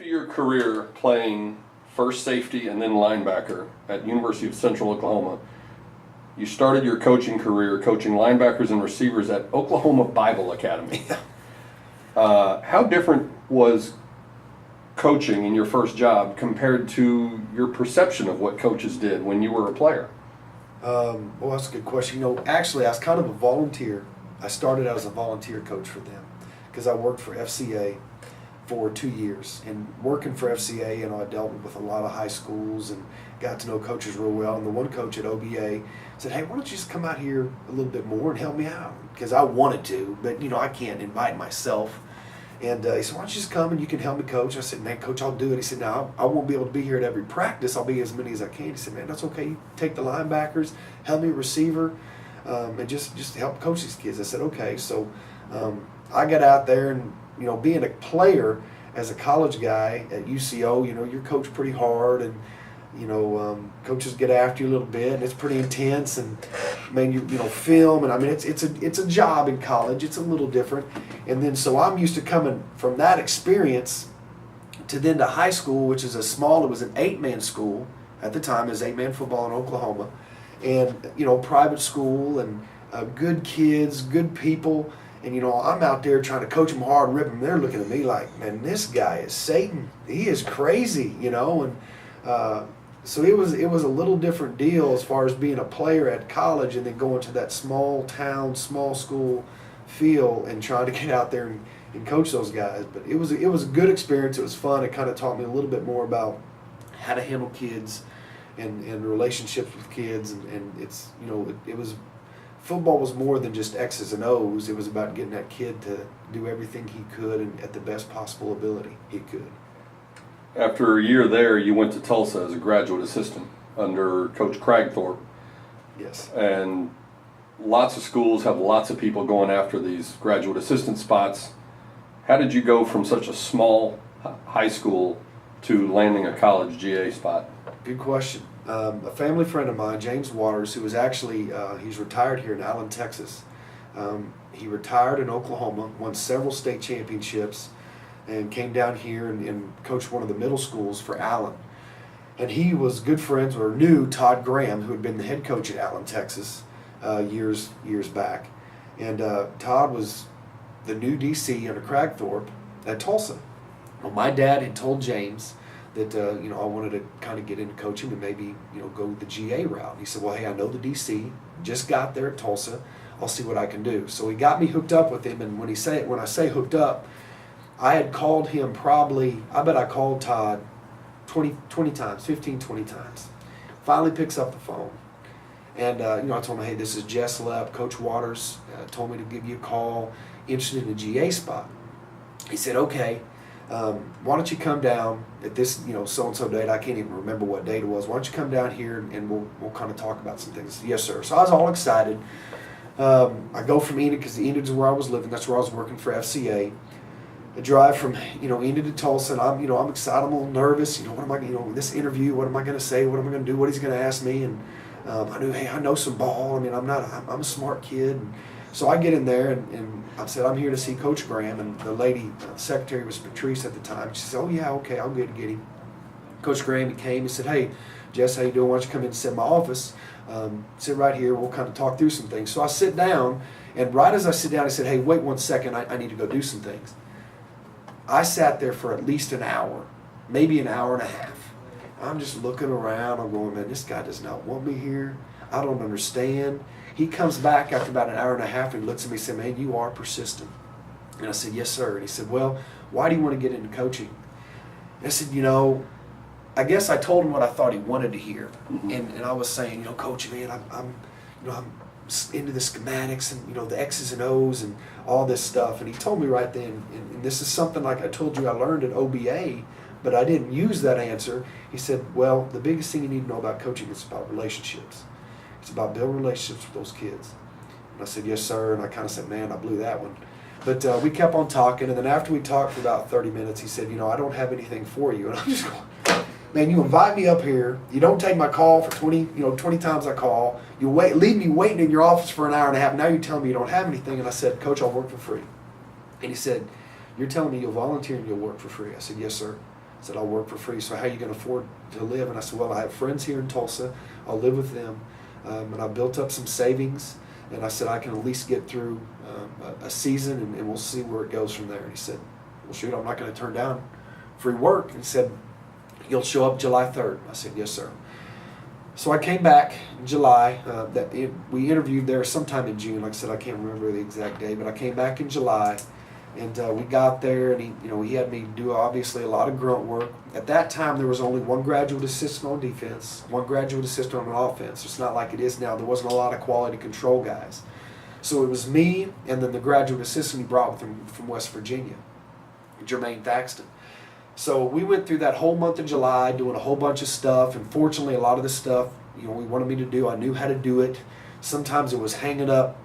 your career playing first safety and then linebacker at University of Central Oklahoma, you started your coaching career coaching linebackers and receivers at Oklahoma Bible Academy. How different was coaching in your first job compared to your perception of what coaches did when you were a player? Well, that's a good question. Actually, I was kind of a volunteer. I started out as a volunteer coach for them because I worked for FCA for 2 years. And working for FCA, I dealt with a lot of high schools and got to know coaches real well. And the one coach at OBA said, hey, why don't you just come out here a little bit more and help me out? Because I wanted to, but, I can't invite myself. And he said, why don't you just come and you can help me coach? I said, man, coach, I'll do it. He said, now, I won't be able to be here at every practice. I'll be as many as I can. He said, man, that's okay. You take the linebackers, help me receiver, and just help coach these kids. I said, okay. So I got out there and, being a player as a college guy at UCO, you're coached pretty hard and, coaches get after you a little bit and it's pretty intense and, man, you film and it's a job in college. It's a little different. And then so I'm used to coming from that experience to then to high school, which is it was an 8-man school at the time. It was 8-man football in Oklahoma. And, private school and good kids, good people. And, I'm out there trying to coach them hard, rip them. They're looking at me like, man, this guy is Satan. He is crazy, And so it was a little different deal as far as being a player at college and then going to that small town, small school feel and trying to get out there and coach those guys. But it was a good experience. It was fun. It kind of taught me a little bit more about how to handle kids and relationships with kids. And it's, it was, football was more than just X's and O's. It was about getting that kid to do everything he could and at the best possible ability he could. After a year there, you went to Tulsa as a graduate assistant under Coach Cragthorpe. Yes. And lots of schools have lots of people going after these graduate assistant spots. How did you go from such a small high school to landing a college GA spot? Good question. A family friend of mine, James Waters, who was actually, he's retired here in Allen, Texas. He retired in Oklahoma, won several state championships, and came down here and coached one of the middle schools for Allen. And he was good friends or knew Todd Graham, who had been the head coach at Allen, Texas, years back. And Todd was the new DC under Cragthorpe at Tulsa. Well, my dad had told James that I wanted to kind of get into coaching and maybe go the GA route. And he said, well, hey, I know the DC, just got there at Tulsa. I'll see what I can do. So he got me hooked up with him. And when I say hooked up, I had called him probably, I bet I called Todd 20 times, 15, 20 times. Finally picks up the phone. And, I told him, hey, this is Jess Loepp. Coach Waters told me to give you a call, interested in a GA spot. He said, okay, why don't you come down at this, so-and-so date. I can't even remember what date it was. Why don't you come down here and we'll kind of talk about some things. Yes, sir. So I was all excited. I go from Enid because Enid is where I was living. That's where I was working for FCA. I drive from, Enid to Tulsa, and I'm excited. I'm a little nervous. What am I, this interview, what am I going to say? What am I going to do? What he's going to ask me? And I knew, hey, I know some ball. I'm a smart kid. And so I get in there, and I said, I'm here to see Coach Graham. And the lady, the secretary was Patrice at the time. She said, oh, yeah, okay, I'll get him. Coach Graham, he came. He said, hey, Jess, how you doing? Why don't you come in and sit in my office? Sit right here. We'll kind of talk through some things. So I sit down, and right as I sit down, he said, hey, wait 1 second. I need to go do some things. I sat there for at least an hour, maybe an hour and a half. I'm just looking around. I'm going, man, this guy does not want me here. I don't understand. He comes back after about an hour and a half and looks at me and said, man, you are persistent. And I said, yes, sir. And he said, well, why do you want to get into coaching? And I said, I guess I told him what I thought he wanted to hear. Mm-hmm. And I was saying, Coach, man, I'm into the schematics and the X's and O's and all this stuff. And he told me right then, and this is something like I told you I learned at OBA, but I didn't use that answer. He said, well, the biggest thing you need to know about coaching is about relationships. It's about building relationships with those kids. And I said, yes, sir. And I kind of said, man, I blew that one. But we kept on talking, and then after we talked for about 30 minutes, he said, I don't have anything for you. And I'm just going, man, you invite me up here, you don't take my call for 20 times I call, you leave me waiting in your office for an hour and a half, now you're telling me you don't have anything. And I said, Coach, I'll work for free. And he said, you're telling me you'll volunteer and you'll work for free? I said, yes, sir. I said, I'll work for free. So how are you going to afford to live? And I said, well, I have friends here in Tulsa. I'll live with them. And I built up some savings. And I said, I can at least get through a season, and we'll see where it goes from there. And he said, well, shoot, I'm not going to turn down free work. And he said, you'll show up July 3rd. I said, yes, sir. So I came back in July. We interviewed there sometime in June. Like I said, I can't remember the exact day, but I came back in July. And we got there, and he had me do obviously a lot of grunt work. At that time, there was only one graduate assistant on defense, one graduate assistant on offense. It's not like it is now. There wasn't a lot of quality control guys. So it was me and then the graduate assistant he brought with him from West Virginia, Jermaine Thaxton. So we went through that whole month of July doing a whole bunch of stuff, and fortunately a lot of the stuff he wanted me to do, I knew how to do it. Sometimes it was hanging up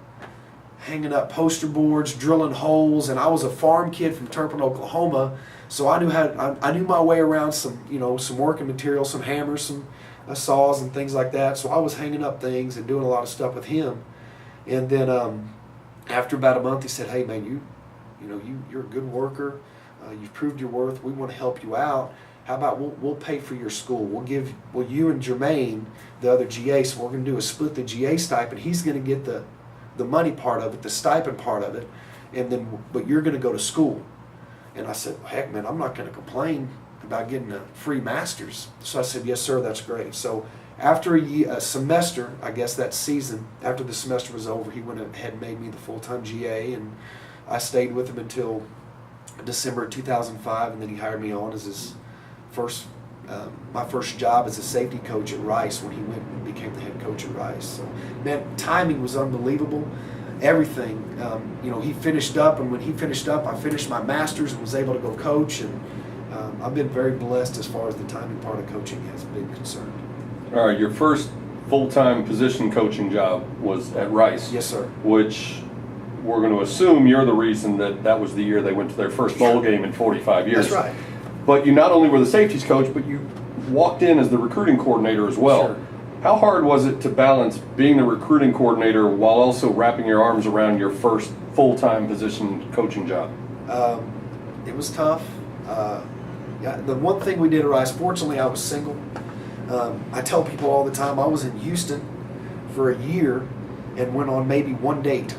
poster boards, drilling holes, and I was a farm kid from Turpin, Oklahoma, so I knew my way around some working material, some hammers, some saws and things like that. So I was hanging up things and doing a lot of stuff with him. And then after about a month, he said, "Hey man, you're a good worker. You've proved your worth. We want to help you out. How about we'll pay for your school? Well, you and Jermaine, the other GA, so we're going to do a split the GA stipend. He's going to get the money part of it, the stipend part of it, but you're going to go to school." And I said, heck man, I'm not going to complain about getting a free master's. So I said, yes sir, that's great. So after a semester, I guess that season, after the semester was over, he went ahead and made me the full-time GA, and I stayed with him until December 2005, and then he hired me on as his my first job as a safety coach at Rice when he went and became the head coach at Rice. So, man, timing was unbelievable. Everything, he finished up, and when he finished up, I finished my master's and was able to go coach. And I've been very blessed as far as the timing part of coaching has been concerned. All right, your first full-time position coaching job was at Rice. Yes, sir. Which we're going to assume you're the reason that was the year they went to their first bowl game in 45 years. That's right. But you not only were the safeties coach, but you walked in as the recruiting coordinator as well. Sure. How hard was it to balance being the recruiting coordinator while also wrapping your arms around your first full-time position coaching job? It was tough. The one thing we did at Rice, fortunately I was single. I tell people all the time I was in Houston for a year and went on maybe one date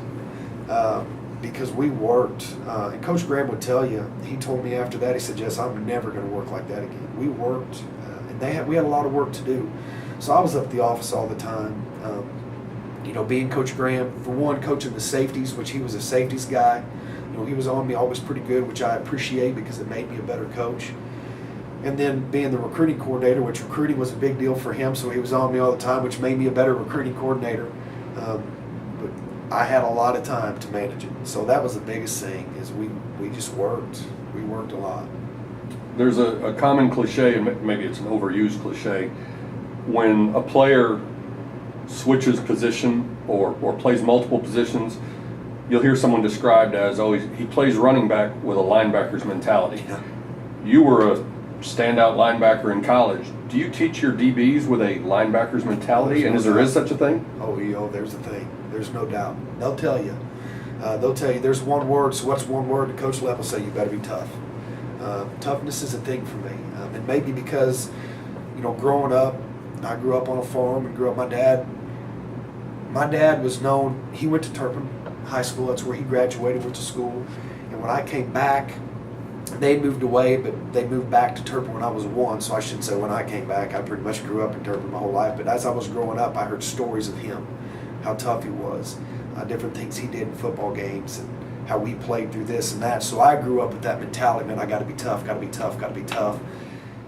because we worked. And Coach Graham would tell you, he told me after that, he said, Jess, I'm never going to work like that again. We worked, and we had a lot of work to do. So I was up at the office all the time, being Coach Graham, for one, coaching the safeties, which he was a safeties guy. He was on me always pretty good, which I appreciate because it made me a better coach. And then being the recruiting coordinator, which recruiting was a big deal for him, so he was on me all the time, which made me a better recruiting coordinator. But I had a lot of time to manage it. So that was the biggest thing, is we just worked. We worked a lot. There's a common cliche, and maybe it's an overused cliche, when a player switches position or plays multiple positions, you'll hear someone described as, he plays running back with a linebacker's mentality. Yeah. You were a standout linebacker in college. Do you teach your DBs with a linebacker's mentality, and there is such a thing? There's a thing. There's no doubt. They'll tell you. There's one word. So what's one word? Coach Loepp will say, you better be tough. Toughness is a thing for me. And maybe because, growing up, I grew up on a farm and grew up, my dad was known, he went to Turpin High School, that's where he graduated, went to school. And when I came back, they moved away, but they moved back to Turpin when I was 1, so I shouldn't say when I came back. I pretty much grew up in Turpin my whole life, but as I was growing up, I heard stories of him, how tough he was, different things he did in football games, and how we played through this and that. So I grew up with that mentality, man, I got to be tough, got to be tough, got to be tough.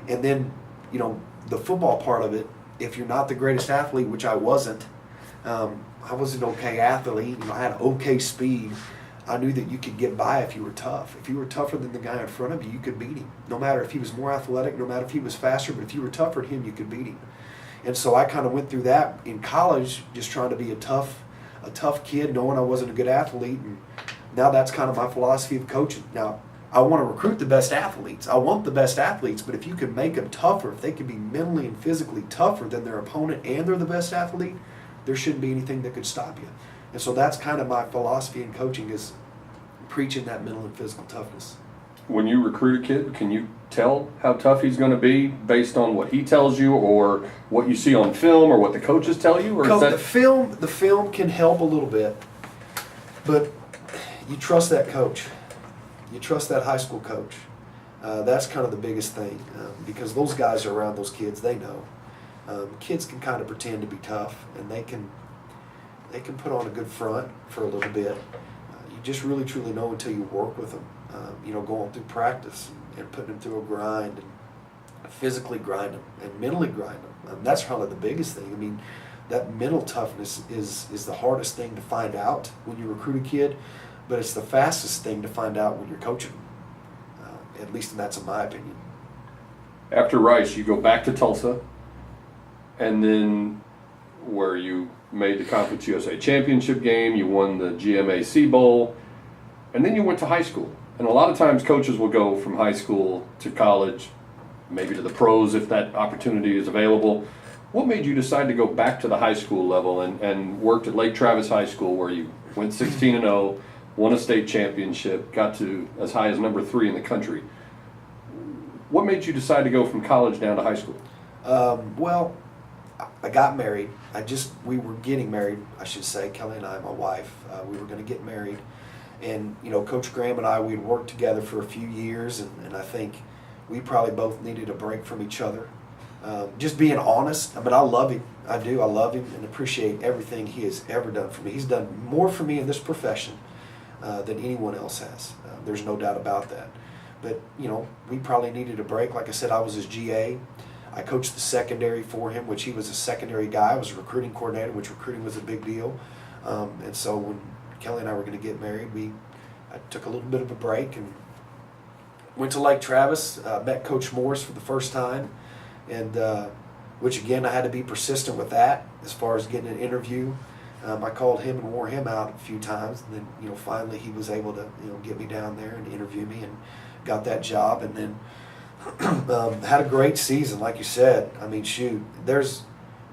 And then, the football part of it, if you're not the greatest athlete, which I wasn't, I was an okay athlete, I had okay speed. I knew that you could get by if you were tough. If you were tougher than the guy in front of you, you could beat him. No matter if he was more athletic, no matter if he was faster, but if you were tougher than him, you could beat him. And so I kind of went through that in college, just trying to be a tough kid, knowing I wasn't a good athlete. And now that's kind of my philosophy of coaching. Now, I want to recruit the best athletes. I want the best athletes, but if you can make them tougher, if they can be mentally and physically tougher than their opponent and they're the best athlete, there shouldn't be anything that could stop you. And so that's kind of my philosophy in coaching, is preaching that mental and physical toughness. when you recruit a kid, can you tell how tough he's going to be based on what he tells you, or what you see on film, or what the coaches tell you? Or is that... The film can help a little bit, but you trust that coach. You trust that high school coach. That's kind of the biggest thing, because those guys are around those kids. They know. Kids can kind of pretend to be tough, and they can put on a good front for a little bit. You just really truly know until you work with them. Going through practice and putting them through a grind, and physically grind them and mentally grind them. That's probably the biggest thing. I mean, that mental toughness is the hardest thing to find out when you recruit a kid, but it's the fastest thing to find out when you're coaching them. At least that's in my opinion. After Rice, you go back to Tulsa, and then where you made the Conference USA Championship game, you won the GMAC Bowl, and then you went to high school. And a lot of times coaches will go from high school to college, maybe to the pros if that opportunity is available. What made you decide to go back to the high school level and worked at Lake Travis High School, where you went 16-0, won a state championship, got to as high as number 3 in the country? What made you decide to go from college down to high school? Well, I got married. We were getting married, I should say, Kelly and I, my wife. We were going to get married. And, Coach Graham and I, we'd worked together for a few years, and I think we probably both needed a break from each other. Just being honest, I mean, I love him. I do. I love him and appreciate everything he has ever done for me. He's done more for me in this profession than anyone else has. There's no doubt about that. But, we probably needed a break. Like I said, I was his GA. I coached the secondary for him, which he was a secondary guy. I was a recruiting coordinator, which recruiting was a big deal. And so when Kelly and I were going to get married, I took a little bit of a break and went to Lake Travis, met Coach Morris for the first time, and which again, I had to be persistent with that as far as getting an interview. I called him and wore him out a few times, and then finally he was able to get me down there and interview me, and got that job, and then had a great season, like you said. I mean, shoot, there's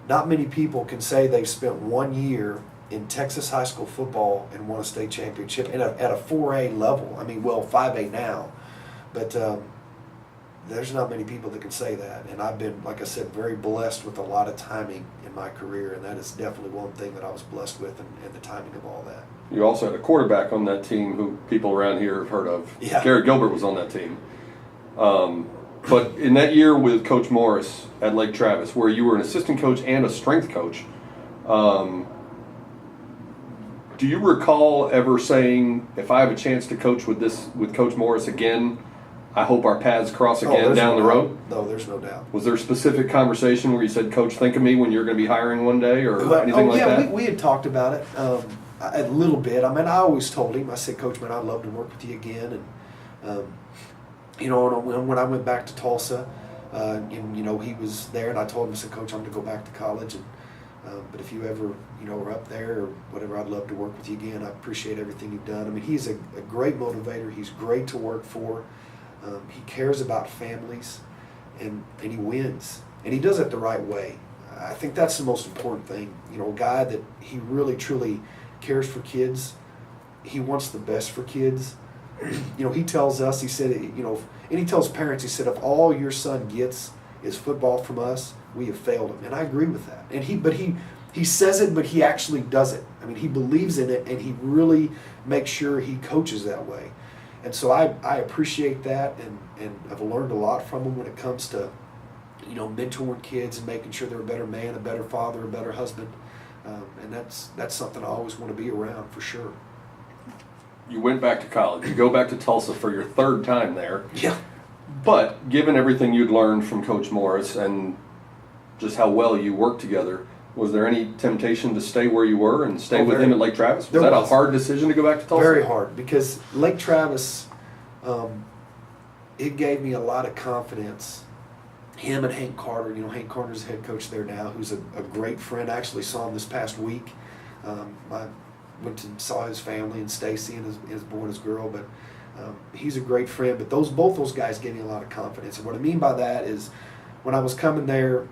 not many people can say they've spent 1 year in Texas high school football and won a state championship at a 4A level. I mean, well, 5A now, but there's not many people that can say that. And I've been, like I said, very blessed with a lot of timing in my career, and that is definitely one thing that I was blessed with, and the timing of all that. You also had a quarterback on that team who people around here have heard of. Yeah. Garrett Gilbert was on that team. But in that year with Coach Morris at Lake Travis, where you were an assistant coach and a strength coach, do you recall ever saying, if I have a chance to coach with Coach Morris again, I hope our paths cross again down the road? No, there's no doubt. Was there a specific conversation where you said, Coach, think of me when you're going to be hiring one day, or anything like that? Yeah, we had talked about it a little bit. I mean, I always told him, I said, Coach, man, I'd love to work with you again. And, when I went back to Tulsa, he was there, and I told him, I said, Coach, I'm going to go back to college. And but if you ever, are up there or whatever, I'd love to work with you again. I appreciate everything you've done. I mean, he's a great motivator. He's great to work for. He cares about families, and he wins. And he does it the right way. I think that's the most important thing. A guy that he really, truly cares for kids. He wants the best for kids. He tells us, he said, and he tells parents, he said, if all your son gets is football from us, we have failed him. And I agree with that. And he says it, but he actually does it. I mean, he believes in it, and he really makes sure he coaches that way. And so I appreciate that, and I've learned a lot from him when it comes to, mentoring kids and making sure they're a better man, a better father, a better husband. And that's something I always want to be around, for sure. You went back to college. You go back to Tulsa for your third time there. Yeah. But given everything you'd learned from Coach Morris and just how well you worked together, was there any temptation to stay where you were and stay with him at Lake Travis? Was that a hard decision to go back to Tulsa? Very hard, because Lake Travis, it gave me a lot of confidence. Him and Hank Carter, Hank Carter's the head coach there now, who's a great friend. I actually saw him this past week. I went and saw his family and Stacy and his boy and his girl, but he's a great friend. But both those guys gave me a lot of confidence. And what I mean by that is, when I was coming there,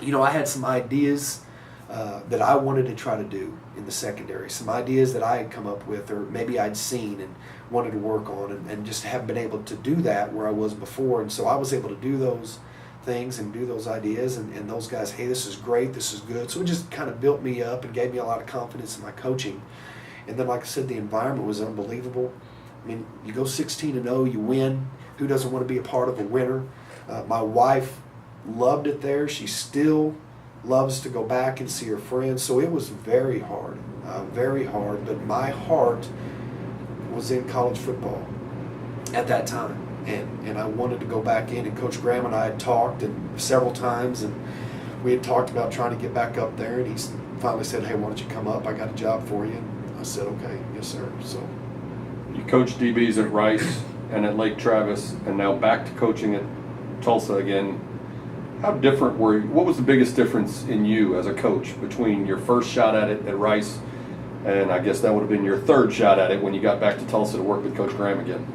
I had some ideas that I wanted to try to do in the secondary. Some ideas that I had come up with, or maybe I'd seen and wanted to work on, and just haven't been able to do that where I was before. And so I was able to do those things and do those ideas, and those guys, hey, this is great, this is good. So it just kind of built me up and gave me a lot of confidence in my coaching. And then, like I said, the environment was unbelievable. I mean, you go 16-0, you win. Who doesn't want to be a part of a winner? My wife loved it there. She still loves to go back and see her friends. So it was very hard, but my heart was in college football at that time. And I wanted to go back in, and Coach Graham and I had talked and several times, and we had talked about trying to get back up there, and he finally said, hey, why don't you come up? I got a job for you. And I said, okay, yes, sir. So You coached DBs at Rice and at Lake Travis, and now back to coaching at Tulsa again. How different were you? What was the biggest difference in you as a coach between your first shot at it at Rice, and I guess that would have been your third shot at it when you got back to Tulsa to work with Coach Graham again?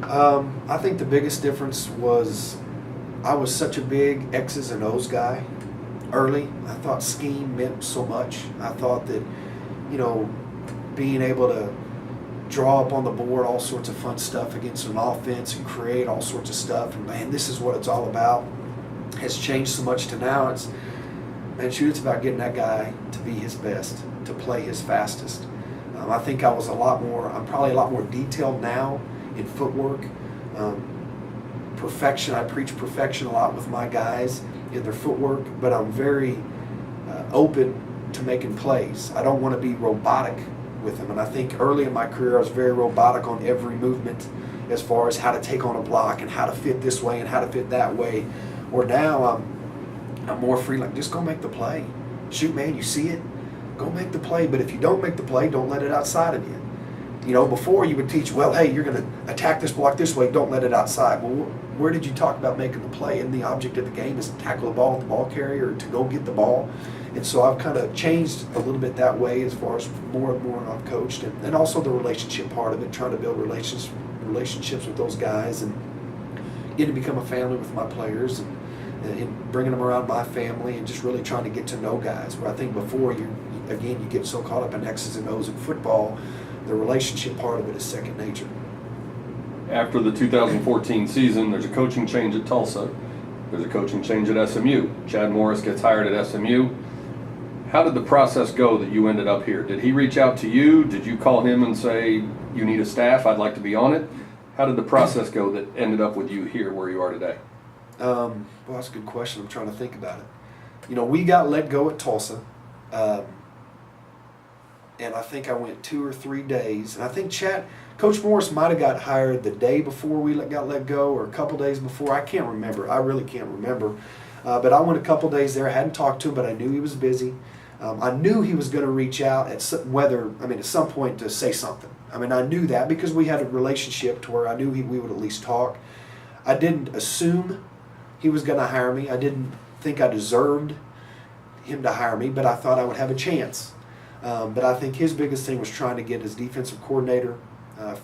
I think the biggest difference was I was such a big X's and O's guy early. I thought scheme meant so much. I thought that, being able to draw up on the board all sorts of fun stuff against an offense and create all sorts of stuff, and man, this is what it's all about, has changed so much to now. It's about getting that guy to be his best, to play his fastest. I think I'm probably a lot more detailed now in footwork. Perfection, I preach perfection a lot with my guys in their footwork, but I'm very open to making plays. I don't want to be robotic with them, and I think early in my career I was very robotic on every movement as far as how to take on a block and how to fit this way and how to fit that way. Or now I'm more free, like, just go make the play. Shoot, man, you see it, go make the play, but if you don't make the play, don't let it outside of you. Before you would teach, well, hey, you're going to attack this block this way, don't let it outside. Well, where did you talk about making the play? And the object of the game is to tackle the ball with the ball carrier, to go get the ball. And so I've kind of changed a little bit that way as far as more and more I've coached. And also the relationship part of it, trying to build relationships with those guys and getting to become a family with my players and bringing them around my family and just really trying to get to know guys. Where I think before, you get so caught up in X's and O's in football, the relationship part of it is second nature. After the 2014 season, there's a coaching change at Tulsa. There's a coaching change at SMU. Chad Morris gets hired at SMU. How did the process go that you ended up here? Did he reach out to you? Did you call him and say, you need a staff, I'd like to be on it? How did the process go that ended up with you here where you are today? Well, that's a good question. I'm trying to think about it. We got let go at Tulsa. And I think I went 2 or 3 days. And I think Coach Morris might have got hired the day before we got let go, or a couple days before. I can't remember. I really can't remember. But I went a couple days there. I hadn't talked to him, but I knew he was busy. I knew he was going to reach out at some point to say something. I knew that because we had a relationship to where I knew we would at least talk. I didn't assume he was going to hire me. I didn't think I deserved him to hire me, but I thought I would have a chance. But I think his biggest thing was trying to get his defensive coordinator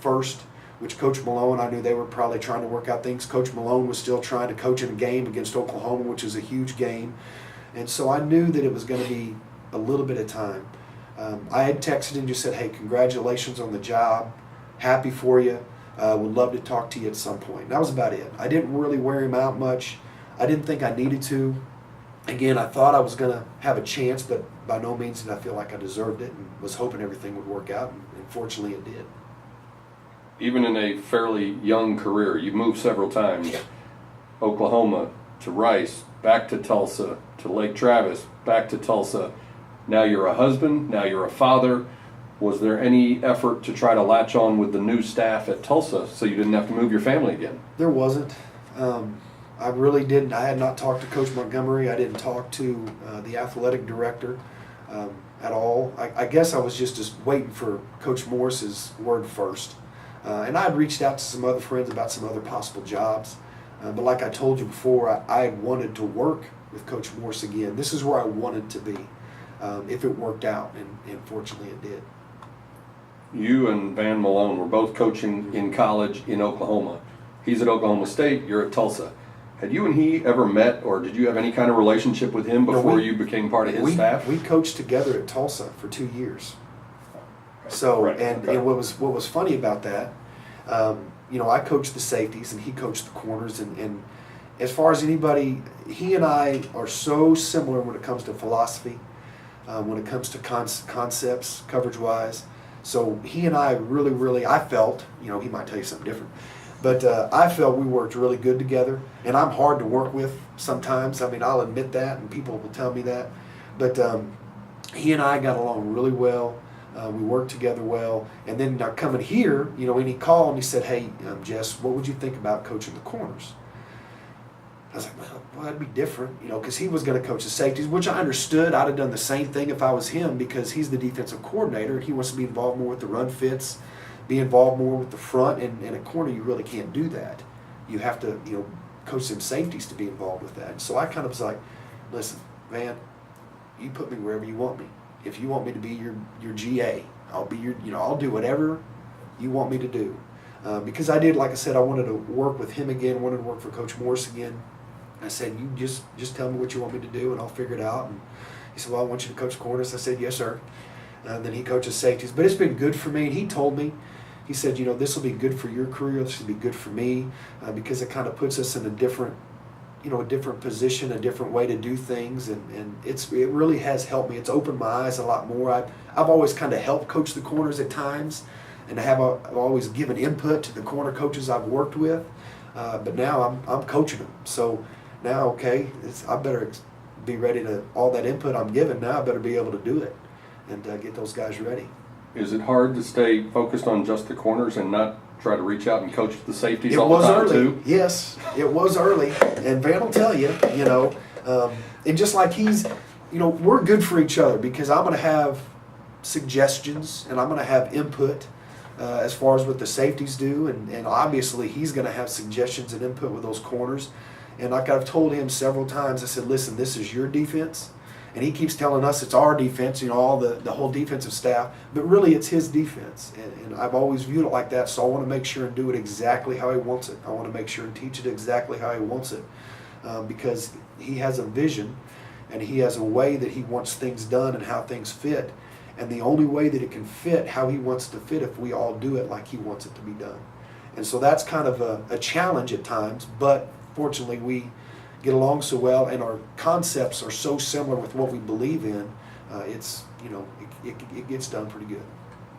first, which Coach Malone, I knew they were probably trying to work out things. Coach Malone was still trying to coach in a game against Oklahoma, which is a huge game. And so I knew that it was going to be a little bit of time. I had texted him, just said, hey, congratulations on the job. Happy for you. Would love to talk to you at some point. And that was about it. I didn't really wear him out much. I didn't think I needed to. Again, I thought I was going to have a chance, but by no means did I feel like I deserved it, and was hoping everything would work out, and fortunately it did. Even in a fairly young career, you've moved several times. Yeah. Oklahoma to Rice, back to Tulsa, to Lake Travis, back to Tulsa. Now you're a husband, now you're a father. Was there any effort to try to latch on with the new staff at Tulsa so you didn't have to move your family again? There wasn't. I really didn't. I had not talked to Coach Montgomery. I didn't talk to the athletic director at all. I guess I was just waiting for Coach Morris's word first. And I had reached out to some other friends about some other possible jobs. But like I told you before, I had wanted to work with Coach Morris again. This is where I wanted to be if it worked out, and fortunately it did. You and Van Malone were both coaching in college in Oklahoma. He's at Oklahoma State, you're at Tulsa. Had you and he ever met, or did you have any kind of relationship with him before you became part of his staff? We coached together at Tulsa for 2 years. So, Right, and, okay. and what was funny about that, I coached the safeties and he coached the corners, and as far as anybody, he and I are so similar when it comes to philosophy, when it comes to concepts, coverage-wise. So he and I really, I felt, he might tell you something different, but I felt we worked really good together, and I'm hard to work with sometimes. I mean, I'll admit that, and people will tell me that. But he and I got along really well. We worked together well. And then coming here, when he called and he said, hey, Jess, what would you think about coaching the corners? I was like, well, that'd be different, because he was going to coach the safeties, which I understood. I'd have done the same thing if I was him, because he's the defensive coordinator and he wants to be involved more with the run fits, be involved more with the front, and a corner, you really can't do that. You have to, coach some safeties to be involved with that. So I kind of was like, listen, man, you put me wherever you want me. If you want me to be your GA, I'll be I'll do whatever you want me to do. Because I did, like I said, I wanted to work with him again, wanted to work for Coach Morris again. I said, you just tell me what you want me to do and I'll figure it out. And he said, well, I want you to coach corners. I said, yes, sir. And then he coaches safeties. But it's been good for me. And he told me, he said, this will be good for your career. This will be good for me, because it kind of puts us in a different position, a different way to do things. And it really has helped me. It's opened my eyes a lot more. I've always kind of helped coach the corners at times, and I've always given input to the corner coaches I've worked with. But now I'm coaching them. So now, okay, I better be ready to, all that input I'm giving now, I better be able to do it and get those guys ready. Is it hard to stay focused on just the corners and not try to reach out and coach the safeties It all was the time early. too? Yes, it was early. And Van will tell you, and just like he's, we're good for each other, because I'm going to have suggestions and I'm going to have input as far as what the safeties do. And obviously he's going to have suggestions and input with those corners. And like I've told him several times, I said, listen, this is your defense. And he keeps telling us it's our defense, all the whole defensive staff, but really it's his defense. And I've always viewed it like that, so I want to make sure and do it exactly how he wants it. I want to make sure and teach it exactly how he wants it, because he has a vision and he has a way that he wants things done and how things fit. And the only way that it can fit how he wants to fit if we all do it like he wants it to be done. And so that's kind of a challenge at times, but fortunately we get along so well, and our concepts are so similar with what we believe in. It gets done pretty good.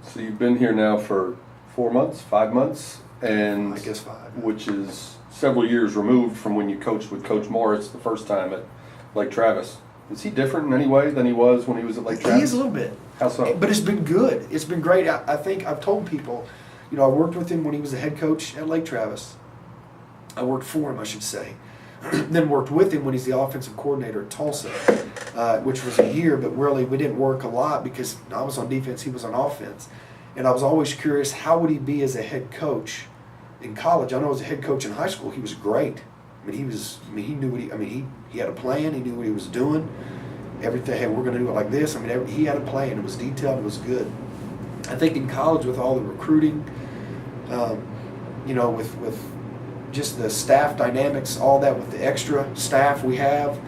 So you've been here now for 4 months, 5 months, and I guess 5. which is several years removed from when you coached with Coach Morris the first time at Lake Travis. Is he different in any way than he was when he was at Lake Travis? He is a little bit. How so? But it's been good. It's been great. I think I've told people, I worked with him when he was the head coach at Lake Travis. I worked for him, I should say. Then worked with him when he's the offensive coordinator at Tulsa, which was a year, but really we didn't work a lot because I was on defense, he was on offense. And I was always curious, how would he be as a head coach in college? I know as a head coach in high school, he was great. He knew what he had a plan, he knew what he was doing. Everything, hey, we're going to do it like this. He had a plan, it was detailed, it was good. I think in college with all the recruiting, with just the staff dynamics, all that with the extra staff we have,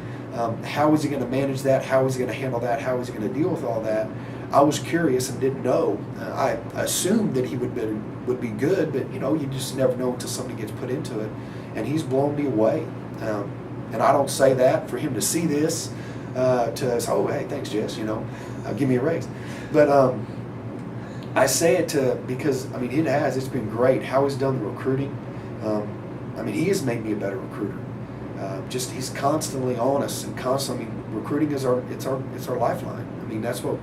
how is he going to manage that? How is he going to handle that? How is he going to deal with all that? I was curious and didn't know. I assumed that he would be good, but you just never know until somebody gets put into it. And he's blown me away. And I don't say that for him to see this, to say, oh, hey, thanks, Jess, give me a raise. But I say it because it's been great how he's done the recruiting. He has made me a better recruiter. He's constantly on us and constantly. Recruiting is our lifeline. That's what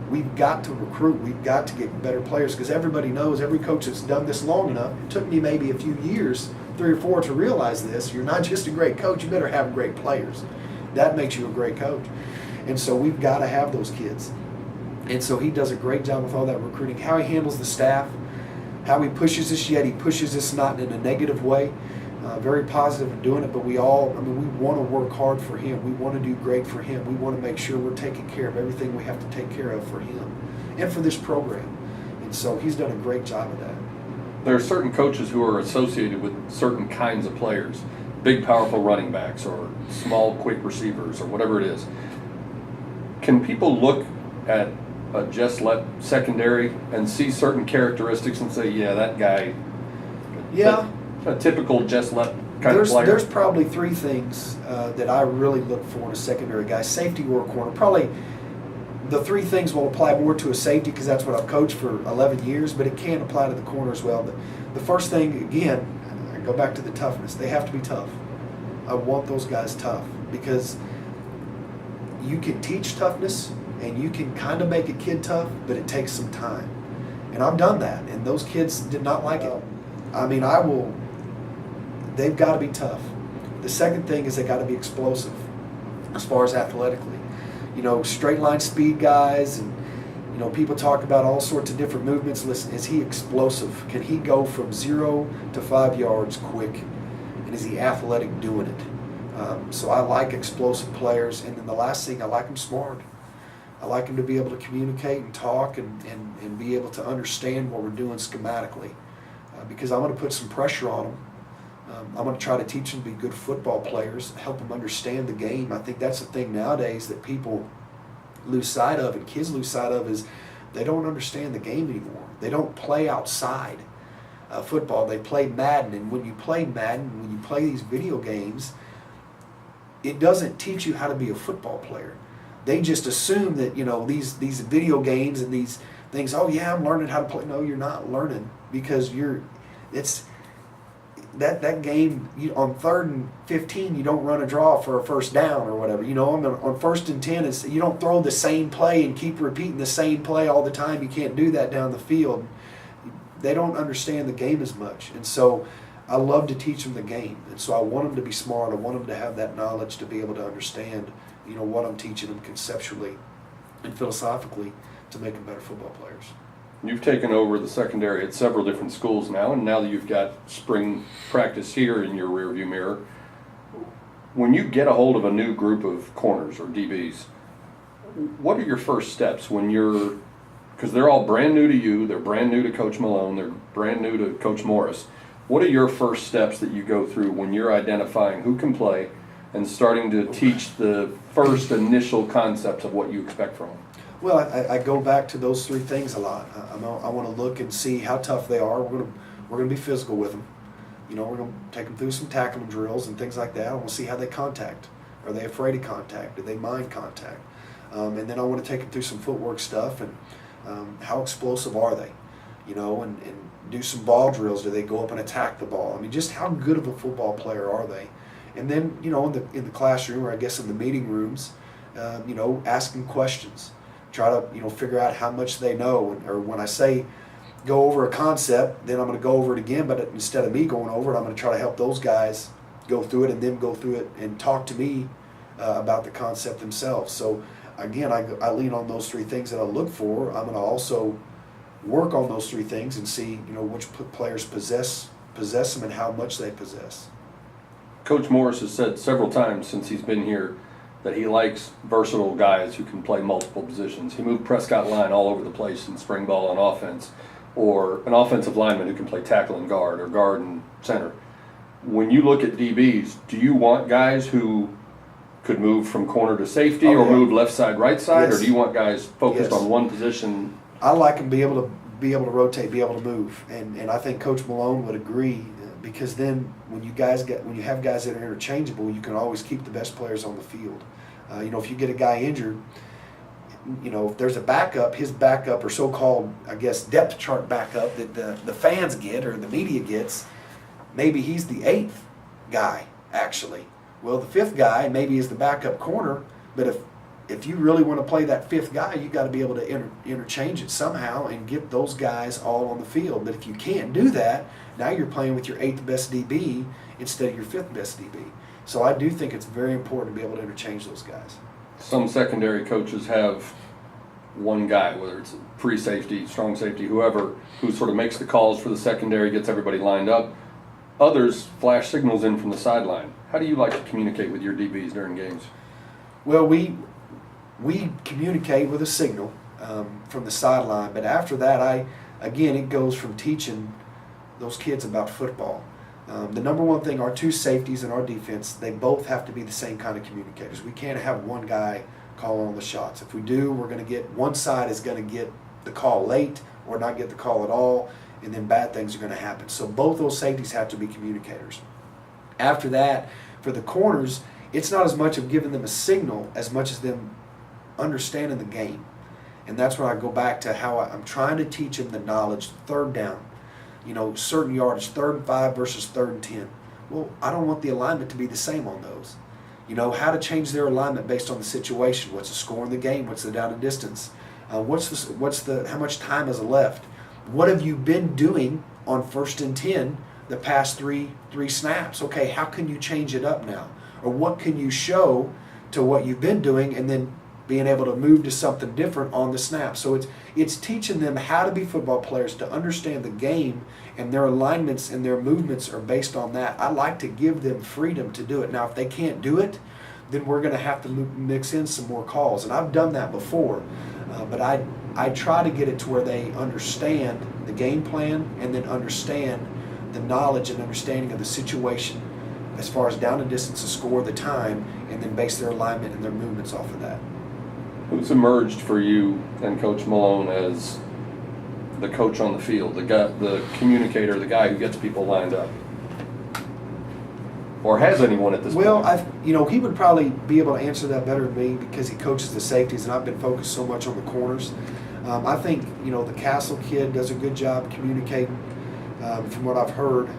we've got to recruit. We've got to get better players, because everybody knows, every coach that's done this long enough. It took me maybe a few years, 3 or 4, to realize this. You're not just a great coach. You better have great players. That makes you a great coach. And so we've got to have those kids. And so he does a great job with all that recruiting. How he handles the staff, how he pushes us, yet he pushes us not in a negative way. Very positive in doing it, but we want to work hard for him. We want to do great for him. We want to make sure we're taking care of everything we have to take care of for him and for this program. And so he's done a great job of that. There are certain coaches who are associated with certain kinds of players. big, powerful running backs or small, quick receivers or whatever it is. Can people look at a Jess Loepp secondary and see certain characteristics and say, yeah, that guy, Yeah. a typical Jess Loepp kind of player? There's probably three things that I really look for in a secondary guy: safety or a corner. Probably the three things will apply more to a safety because that's what I've coached for 11 years, but it can apply to the corner as well. The first thing, again, I go back to the toughness. They have to be tough. I want those guys tough because you can teach toughness and you can kind of make a kid tough, but it takes some time. And I've done that, and those kids did not like it. I mean, they've got to be tough. The second thing is they got to be explosive as far as athletically. You know, straight line speed guys, and you know, people talk about all sorts of different movements. Listen, is he explosive? Can he go from 0 to 5 yards quick? And is he athletic doing it? So I like explosive players. And then the last thing, I like them smart. I like them to be able to communicate and talk and be able to understand what we're doing schematically. Because I'm going to put some pressure on them. I'm going to try to teach them to be good football players, help them understand the game. I think that's the thing nowadays that people lose sight of and kids lose sight of is they don't understand the game anymore. They don't play outside football. They play Madden, and when you play Madden, when you play these video games, it doesn't teach you how to be a football player. They just assume that, you know, these video games and these things, oh yeah, I'm learning how to play. No, you're not learning because that game, on 3rd and 15, you don't run a draw for a first down or whatever. You know, on 1st and 10, you don't throw the same play and keep repeating the same play all the time. You can't do that down the field. They don't understand the game as much. And so I love to teach them the game. And so I want them to be smart. I want them to have that knowledge to be able to understand, you know, what I'm teaching them conceptually and philosophically to make them better football players. You've taken over the secondary at several different schools now, and now that you've got spring practice here in your rearview mirror, when you get a hold of a new group of corners or DBs, what are your first steps when you're, because they're all brand new to you, they're brand new to Coach Malone, they're brand new to Coach Morris. What are your first steps that you go through when you're identifying who can play and starting to teach the first initial concepts of what you expect from them? Well, I go back to those three things a lot. I want to look and see how tough they are. We're going to be physical with them. You know, we're going to take them through some tackling drills and things like that. I want to see how they contact. Are they afraid of contact? Do they mind contact? And then I want to take them through some footwork stuff and how explosive are they? You know, and do some ball drills. Do they go up and attack the ball? I mean, just how good of a football player are they? And then, you know, in the classroom, or I guess in the meeting rooms, you know, asking questions. Try to, you know, figure out how much they know. Or when I say go over a concept, then I'm going to go over it again, but instead of me going over it, I'm going to try to help those guys go through it and then go through it and talk to me about the concept themselves. So again, I lean on those three things that I look for. I'm going to also work on those three things and see, you know, which players possess them and how much they possess. Coach Morris has said several times since he's been here that he likes versatile guys who can play multiple positions. He moved Prescott line all over the place in spring ball on offense, or an offensive lineman who can play tackle and guard, or guard and center. When you look at DBs, do you want guys who could move from corner to safety or move left side, right side, or do you want guys focused on one position? I like them be able to rotate, be able to move, and I think Coach Malone would agree. Because then when you have guys that are interchangeable, you can always keep the best players on the field. You know, if you get a guy injured, you know, if there's a backup, his backup, or so-called, I guess, depth chart backup that the fans get or the media gets, maybe he's the 8th guy, actually. Well, the 5th guy maybe is the backup corner, but if you really want to play that 5th guy, you got to be able to interchange it somehow and get those guys all on the field. But if you can't do that, now you're playing with your 8th best DB instead of your 5th best DB. So I do think it's very important to be able to interchange those guys. Some secondary coaches have one guy, whether it's free safety, strong safety, whoever, who sort of makes the calls for the secondary, gets everybody lined up. Others flash signals in from the sideline. How do you like to communicate with your DBs during games? Well, we communicate with a signal from the sideline, but after that, again, it goes from teaching those kids about football. The number one thing, our two safeties in our defense, they both have to be the same kind of communicators. We can't have one guy calling on the shots. If we do, we're going to get, one side is going to get the call late or not get the call at all, and then bad things are going to happen. So both those safeties have to be communicators. After that, for the corners, it's not as much of giving them a signal as much as them understanding the game. And that's when I go back to how I'm trying to teach them the knowledge, third down, certain yardage, 3rd and 5 versus 3rd and 10. Well, I don't want the alignment to be the same on those. How to change their alignment based on the situation. What's the score in the game? What's the down and distance? How much time is left? What have you been doing on 1st and 10 the past three snaps? Okay, how can you change it up now? Or what can you show to what you've been doing and then being able to move to something different on the snap? So it's teaching them how to be football players, to understand the game, and their alignments and their movements are based on that. I like to give them freedom to do it. Now, if they can't do it, then we're going to have to mix in some more calls. And I've done that before, but I try to get it to where they understand the game plan and then understand the knowledge and understanding of the situation as far as down and distance, the score, the time, and then base their alignment and their movements off of that. Who's emerged for you and Coach Malone as the coach on the field, the guy, the communicator, the guy who gets people lined up? Or has anyone at this point? Well, he would probably be able to answer that better than me because he coaches the safeties and I've been focused so much on the corners. I think, the Castle kid does a good job communicating from what I've heard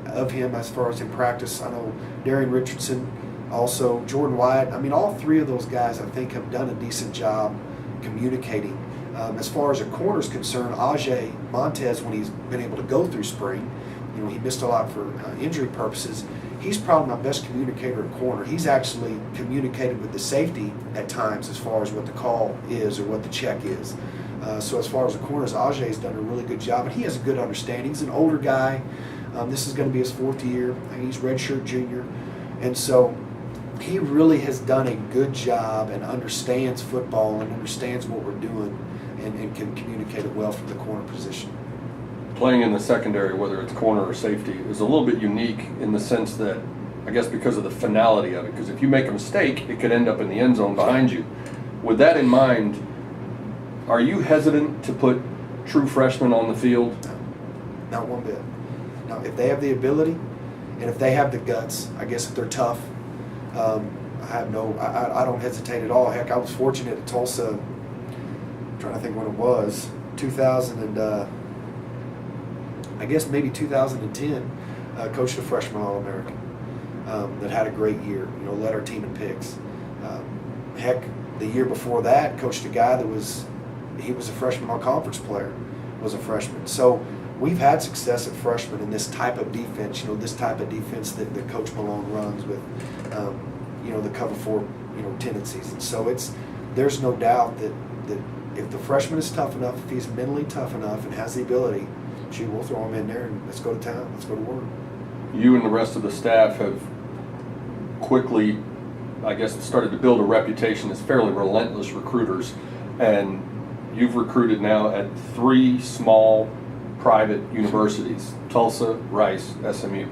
of him as far as in practice. I know Darian Richardson, also Jordan Wyatt. All three of those guys I think have done a decent job communicating. As far as a corner is concerned, Ajay Montez, when he's been able to go through spring, he missed a lot for injury purposes. He's probably my best communicator at corner. He's actually communicated with the safety at times as far as what the call is or what the check is. So as far as the corners, Ajay's done a really good job, and he has a good understanding. He's an older guy. This is going to be his 4th year. He's redshirt junior. And so he really has done a good job and understands football and understands what we're doing and can communicate it well from the corner position. Playing in the secondary, whether it's corner or safety, is a little bit unique in the sense that, I guess because of the finality of it, because if you make a mistake, it could end up in the end zone behind you. With that in mind, are you hesitant to put true freshmen on the field? No, not one bit. Now, if they have the ability and if they have the guts, I guess if they're tough, I don't hesitate at all. Heck, I was fortunate at Tulsa, I'm trying to think when it was, 2000 and I guess maybe 2010, coached a freshman All-American that had a great year, led our team in picks. Heck, the year before that, coached a guy he was a freshman all-conference player, was a freshman. So we've had success at freshmen in this type of defense, this type of defense that Coach Malone runs with, the cover 4, tendencies. And so there's no doubt that if the freshman is tough enough, if he's mentally tough enough and has the ability, we'll throw him in there and let's go to town, let's go to work. You and the rest of the staff have quickly, I guess, started to build a reputation as fairly relentless recruiters, and you've recruited now at 3 small private universities, Tulsa, Rice, SMU.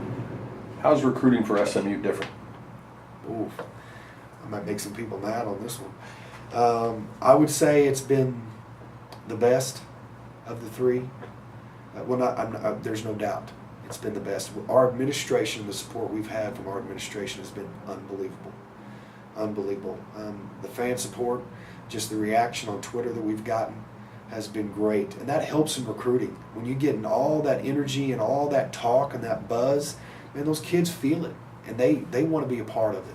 How's recruiting for SMU different? Ooh, I might make some people mad on this one. I would say it's been the best of the 3. There's no doubt it's been the best. Our administration, the support we've had from our administration has been unbelievable. Unbelievable. The fan support, just the reaction on Twitter that we've gotten has been great. And that helps in recruiting. When you get in all that energy and all that talk and that buzz, man, those kids feel it and they want to be a part of it.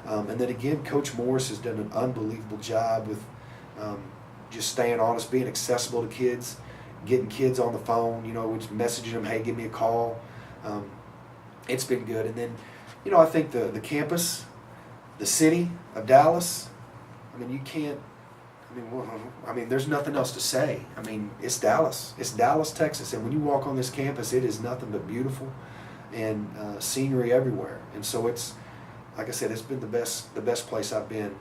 And then again, Coach Morris has done an unbelievable job with just staying honest, being accessible to kids, getting kids on the phone, which messaging them, hey, give me a call. It's been good. And then, I think the campus, the city of Dallas, you can't, there's nothing else to say. It's Dallas. It's Dallas, Texas. And when you walk on this campus, it is nothing but beautiful and scenery everywhere. And so it's, like I said, it's been the best place I've been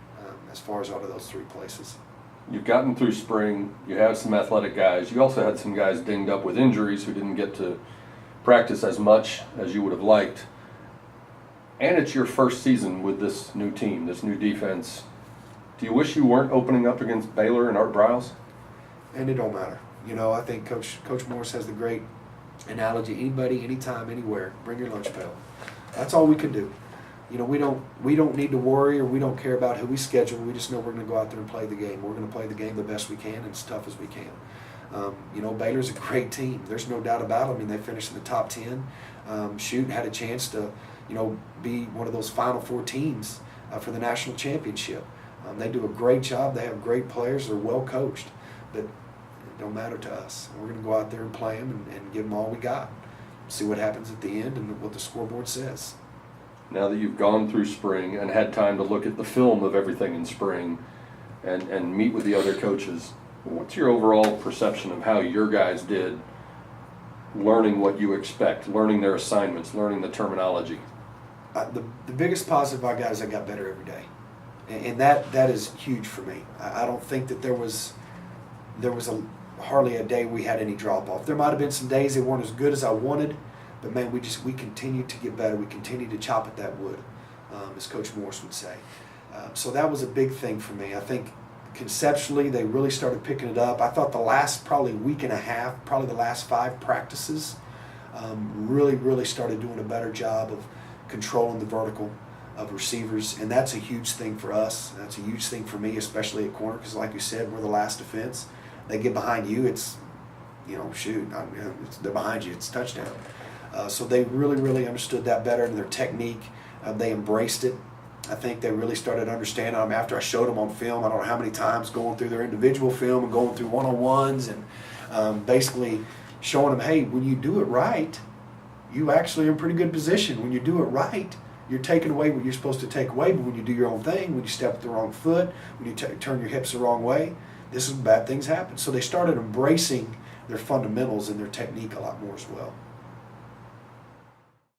as far as out of those 3 places. You've gotten through spring. You have some athletic guys. You also had some guys dinged up with injuries who didn't get to practice as much as you would have liked. And it's your first season with this new team, this new defense. Do you wish you weren't opening up against Baylor and Art Briles? And it don't matter. You know, I think Coach Morris has the great analogy: anybody, anytime, anywhere, bring your lunch pail. That's all we can do. You know, we don't need to worry, or we don't care about who we schedule. We just know we're going to go out there and play the game. We're going to play the game the best we can and as tough as we can. You know, Baylor's a great team. There's no doubt about it. I mean, they finished in the top 10. Had a chance to, you know, be one of those Final Four teams for the national championship. They do a great job. They have great players. They're well coached. But it don't matter to us. We're going to go out there and play them and give them all we got. See what happens at the end and what the scoreboard says. Now that you've gone through spring and had time to look at the film of everything in spring and meet with the other coaches, what's your overall perception of how your guys did learning what you expect, learning their assignments, learning the terminology? The biggest positive I got is I got better every day. And that is huge for me. I don't think that there was hardly a day we had any drop off. There might have been some days they weren't as good as I wanted, but man, we continued to get better. We continued to chop at that wood, as Coach Morris would say. So that was a big thing for me. I think conceptually they really started picking it up. I thought the last probably week and a half, probably the last 5 practices, really started doing a better job of controlling the vertical of receivers, and that's a huge thing for us. That's a huge thing for me, especially at corner, because like you said, we're the last defense. They get behind you, it's, you know, they're behind you, it's touchdown. So they really understood that better, and their technique, they embraced it. I think they really started understanding them after I showed them on film. I don't know how many times going through their individual film and going through one-on-ones and basically showing them, hey, when you do it right, you actually are in pretty good position. When you do it right, you're taking away what you're supposed to take away, but when you do your own thing, when you step with the wrong foot, when you turn your hips the wrong way, this is when bad things happen. So they started embracing their fundamentals and their technique a lot more as well.